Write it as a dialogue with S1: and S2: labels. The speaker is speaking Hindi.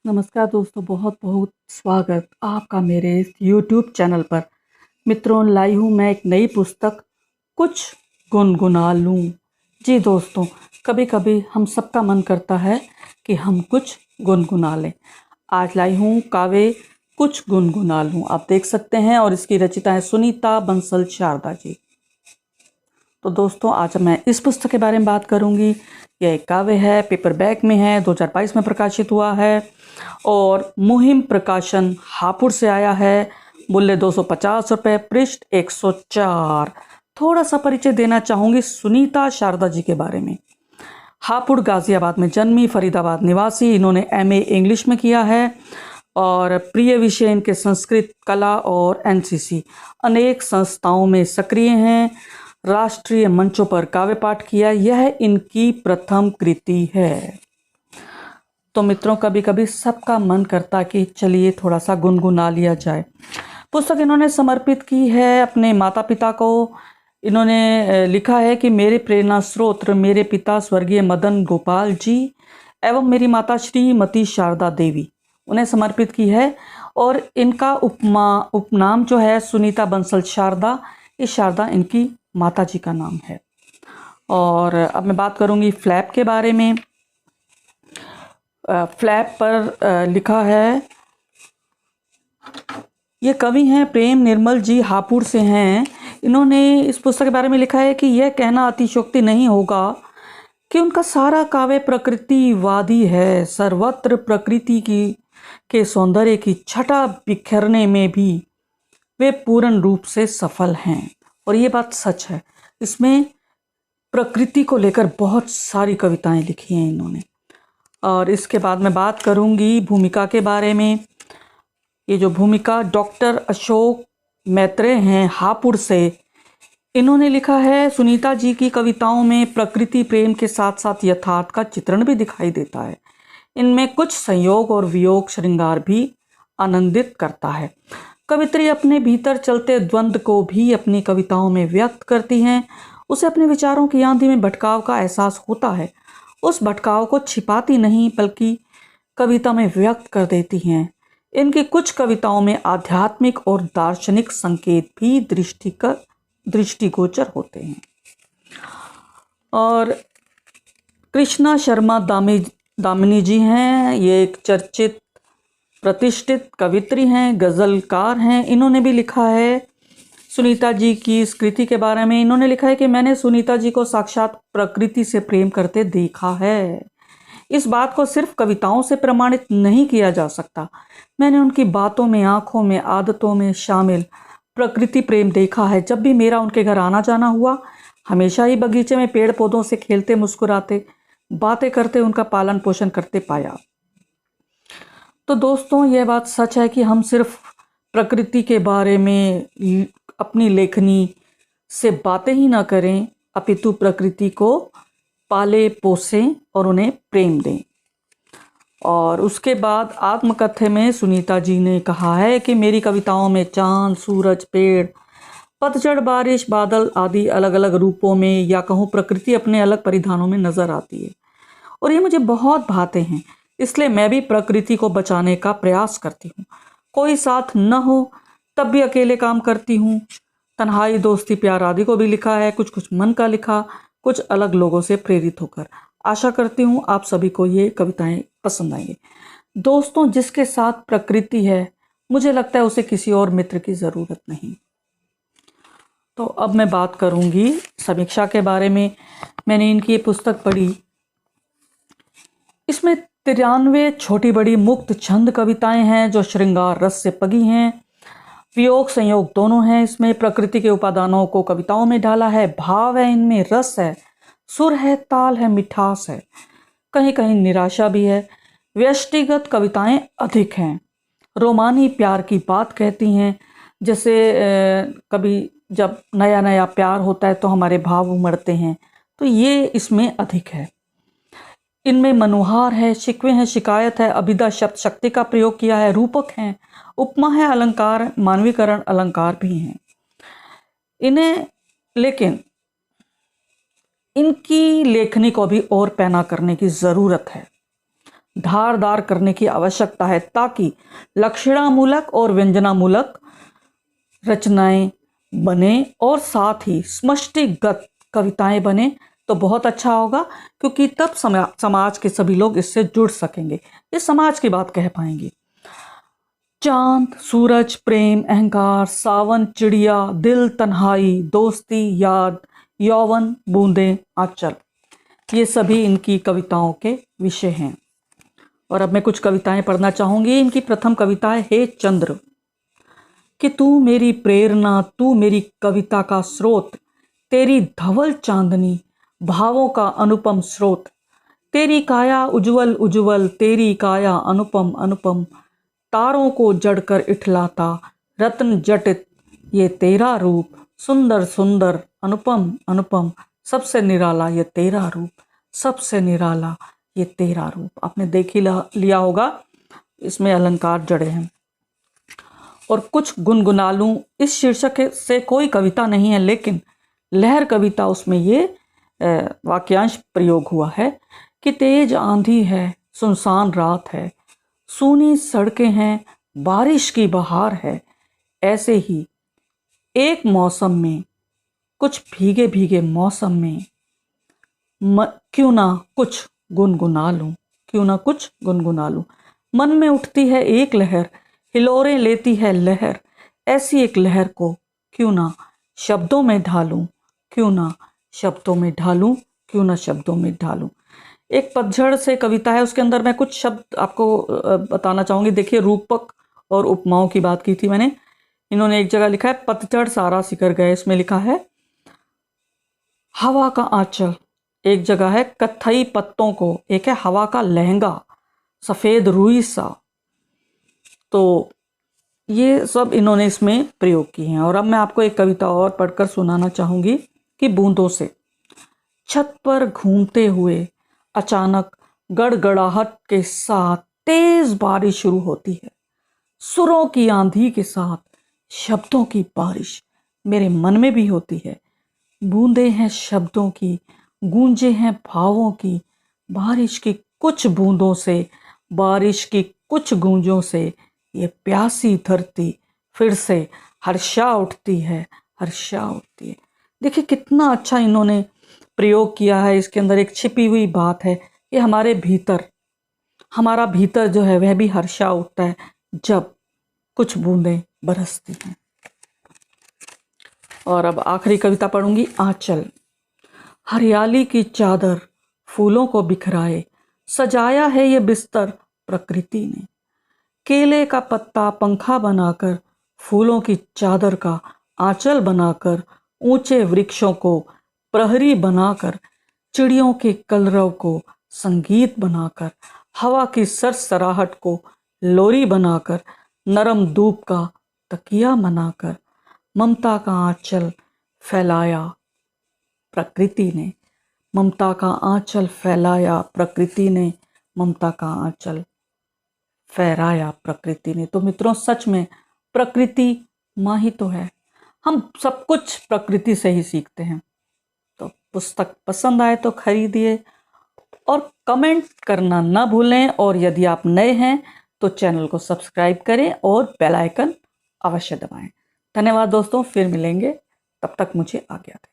S1: नमस्कार दोस्तों, बहुत बहुत स्वागत आपका मेरे इस YouTube चैनल पर। मित्रों, लाई हूँ मैं एक नई पुस्तक, कुछ गुनगुना लूँ। जी दोस्तों, कभी कभी हम सबका मन करता है कि हम कुछ गुनगुना लें। आज लाई हूँ काव्य कुछ गुनगुना लूँ, आप देख सकते हैं, और इसकी रचिता है सुनीता बंसल शारदा जी। तो दोस्तों, आज मैं इस पुस्तक के बारे में बात करूंगी। यह एक काव्य है, पेपर बैक में है, 2022 में प्रकाशित हुआ है और मुहिम प्रकाशन हापुड़ से आया है। मूल्य 250 रुपये, पृष्ठ 104। थोड़ा सा परिचय देना चाहूँगी सुनीता शारदा जी के बारे में। हापुड़ गाजियाबाद में जन्मी, फरीदाबाद निवासी। इन्होंने MA इंग्लिश में किया है और प्रिय विषय इनके संस्कृत, कला और NCC। अनेक संस्थाओं में सक्रिय हैं। राष्ट्रीय मंचों पर काव्य पाठ किया, यह इनकी प्रथम कृति है। तो मित्रों, कभी कभी सबका मन करता कि चलिए थोड़ा सा गुनगुना लिया जाए। पुस्तक इन्होंने समर्पित की है अपने माता पिता को। इन्होंने लिखा है कि मेरे प्रेरणा स्रोत मेरे पिता स्वर्गीय मदन गोपाल जी एवं मेरी माता श्रीमती शारदा देवी, उन्हें समर्पित की है। और इनका उपनाम जो है सुनीता बंसल शारदा, इस शारदा इनकी माता जी का नाम है। और अब मैं बात करूंगी फ्लैप के बारे में। फ्लैप पर लिखा है, ये कवि हैं प्रेम निर्मल जी, हापुड़ से हैं। इन्होंने इस पुस्तक के बारे में लिखा है कि यह कहना अतिशयोक्ति नहीं होगा कि उनका सारा काव्य प्रकृतिवादी है। सर्वत्र प्रकृति की के सौंदर्य की छटा बिखेरने में भी वे पूर्ण रूप से सफल हैं। और ये बात सच है। इसमें प्रकृति को लेकर बहुत सारी कविताएं लिखी हैं इन्होंने। और इसके बाद मैं बात करूंगी भूमिका के बारे में। ये जो भूमिका डॉक्टर अशोक मैत्रेय हैं हापुड़ से, इन्होंने लिखा है सुनीता जी की कविताओं में प्रकृति प्रेम के साथ साथ यथार्थ का चित्रण भी दिखाई देता है। इनमें कुछ संयोग और वियोग श्रृंगार भी आनंदित करता है। कवित्री अपने भीतर चलते द्वंद्व को भी अपनी कविताओं में व्यक्त करती हैं। उसे अपने विचारों की आंधी में भटकाव का एहसास होता है। उस भटकाव को छिपाती नहीं बल्कि कविता में व्यक्त कर देती हैं। इनकी कुछ कविताओं में आध्यात्मिक और दार्शनिक संकेत भी दृष्टिगोचर होते हैं। और कृष्णा शर्मा दामिनी जी हैं, ये एक चर्चित प्रतिष्ठित कवित्री हैं, गज़लकार हैं। इन्होंने भी लिखा है सुनीता जी की इस कृति के बारे में। इन्होंने लिखा है कि मैंने सुनीता जी को साक्षात प्रकृति से प्रेम करते देखा है। इस बात को सिर्फ कविताओं से प्रमाणित नहीं किया जा सकता। मैंने उनकी बातों में, आंखों में, आदतों में शामिल प्रकृति प्रेम देखा है। जब भी मेरा उनके घर आना जाना हुआ, हमेशा ही बगीचे में पेड़ पौधों से खेलते, मुस्कुराते, बातें करते, उनका पालन पोषण करते पाया। तो दोस्तों, यह बात सच है कि हम सिर्फ प्रकृति के बारे में अपनी लेखनी से बातें ही ना करें, अपितु प्रकृति को पाले पोसें और उन्हें प्रेम दें। और उसके बाद आत्मकथ्य में सुनीता जी ने कहा है कि मेरी कविताओं में चांद, सूरज, पेड़, पतझड़, बारिश, बादल आदि अलग अलग रूपों में, या कहूँ प्रकृति अपने अलग परिधानों में नजर आती है और ये मुझे बहुत भाते हैं। इसलिए मैं भी प्रकृति को बचाने का प्रयास करती हूँ। कोई साथ न हो तब भी अकेले काम करती हूँ। तन्हाई, दोस्ती, प्यार आदि को भी लिखा है। कुछ कुछ मन का लिखा, कुछ अलग लोगों से प्रेरित होकर। आशा करती हूँ आप सभी को ये कविताएं पसंद आएंगी। दोस्तों, जिसके साथ प्रकृति है, मुझे लगता है उसे किसी और मित्र की ज़रूरत नहीं। तो अब मैं बात करूँगी समीक्षा के बारे में। मैंने इनकी ये पुस्तक पढ़ी। इसमें 93 छोटी बड़ी मुक्त छंद कविताएं हैं जो श्रृंगार रस से पगी हैं। वियोग संयोग दोनों हैं। इसमें प्रकृति के उपादानों को कविताओं में ढाला है। भाव है इनमें, रस है, सुर है, ताल है, मिठास है, कहीं कहीं निराशा भी है। व्यष्टिगत कविताएं अधिक हैं। रोमानी प्यार की बात कहती हैं। जैसे कभी जब नया नया प्यार होता है तो हमारे भाव उमड़ते हैं, तो ये इसमें अधिक है। इनमें मनोहार है, शिकवे हैं, शिकायत है, अभिधा शब्द शक्ति का प्रयोग किया है, रूपक हैं, उपमा है, अलंकार, मानवीकरण अलंकार भी हैं इन्हें। लेकिन इनकी लेखनी को भी और पैना करने की ज़रूरत है। धारदार करने की आवश्यकता है ताकि लक्षणामूलक और व्यंजनामूलक रचनाएं बने और साथ ही समष्टिगत कविताएं बने तो बहुत अच्छा होगा, क्योंकि तब समाज के सभी लोग इससे जुड़ सकेंगे, ये समाज की बात कह पाएंगे। चांद, सूरज, प्रेम, अहंकार, सावन, चिड़िया, दिल, तन्हाई, दोस्ती, याद, यौवन, बूंदें, आंचल, ये सभी इनकी कविताओं के विषय हैं। और अब मैं कुछ कविताएं पढ़ना चाहूंगी। इनकी प्रथम कविता है हे चंद्र, कि तू मेरी प्रेरणा, तू मेरी कविता का स्रोत, तेरी धवल चांदनी भावों का अनुपम स्रोत, तेरी काया उज्जवल उज्जवल, तेरी काया अनुपम अनुपम, तारों को जड़कर इठलाता रत्न जटित ये तेरा रूप, सुंदर सुंदर अनुपम अनुपम, सबसे निराला ये तेरा रूप, सबसे निराला ये तेरा रूप। आपने देख ही लिया होगा, इसमें अलंकार जड़े हैं। और कुछ गुनगुना लूं, इस शीर्षक से कोई कविता नहीं है, लेकिन लहर कविता उसमें ये वाक्यांश प्रयोग हुआ है कि तेज आंधी है, सुनसान रात है, सूनी सड़कें हैं, बारिश की बहार है, ऐसे ही एक मौसम में, कुछ भीगे भीगे मौसम में क्यों ना कुछ गुनगुना लूं, क्यों ना कुछ गुनगुना लूं। मन में उठती है एक लहर, हिलोरें लेती है लहर, ऐसी एक लहर को क्यों ना शब्दों में ढालूं, क्यों ना शब्दों में ढालूं, क्यों ना शब्दों में ढालूं। एक पतझड़ से कविता है, उसके अंदर मैं कुछ शब्द आपको बताना चाहूँगी। देखिए, रूपक और उपमाओं की बात की थी मैंने। इन्होंने एक जगह लिखा है पतझड़ सारा सिकर गए, इसमें लिखा है हवा का आंचल, एक जगह है कत्थई पत्तों को, एक है हवा का लहंगा सफ़ेद रुई सा। तो ये सब इन्होंने इसमें प्रयोग किए हैं। और अब मैं आपको एक कविता और पढ़कर सुनाना चाहूँगी कि बूंदों से। छत पर घूमते हुए अचानक गड़गड़ाहट के साथ तेज बारिश शुरू होती है, सुरों की आंधी के साथ शब्दों की बारिश मेरे मन में भी होती है। बूंदें हैं शब्दों की, गूंजे हैं भावों की, बारिश की कुछ बूंदों से, बारिश की कुछ गूंजों से ये प्यासी धरती फिर से हर्षा उठती है, हर्षा उठती है। देखिए कितना अच्छा इन्होंने प्रयोग किया है। इसके अंदर एक छिपी हुई बात है कि हमारे भीतर, हमारा भीतर जो है वह भी हर्षा उठता है जब कुछ बूंदें बरसती हैं। और अब आखिरी कविता पढ़ूंगी, आंचल। हरियाली की चादर फूलों को बिखराए, सजाया है ये बिस्तर प्रकृति ने। केले का पत्ता पंखा बनाकर, फूलों की चादर का आंचल बनाकर, ऊंचे वृक्षों को प्रहरी बनाकर, चिड़ियों के कलरव को संगीत बनाकर, हवा की सरसराहट को लोरी बनाकर, नरम धूप का तकिया बनाकर, ममता का आंचल फैलाया प्रकृति ने, ममता का आंचल फैलाया प्रकृति ने, ममता का आंचल फहराया प्रकृति ने। तो मित्रों, सच में प्रकृति माँ ही तो है। हम सब कुछ प्रकृति से ही सीखते हैं। तो पुस्तक पसंद आए तो खरीदिए और कमेंट करना ना भूलें। और यदि आप नए हैं तो चैनल को सब्सक्राइब करें और बेल आइकन अवश्य दबाएं। धन्यवाद दोस्तों, फिर मिलेंगे, तब तक मुझे आज्ञा दें।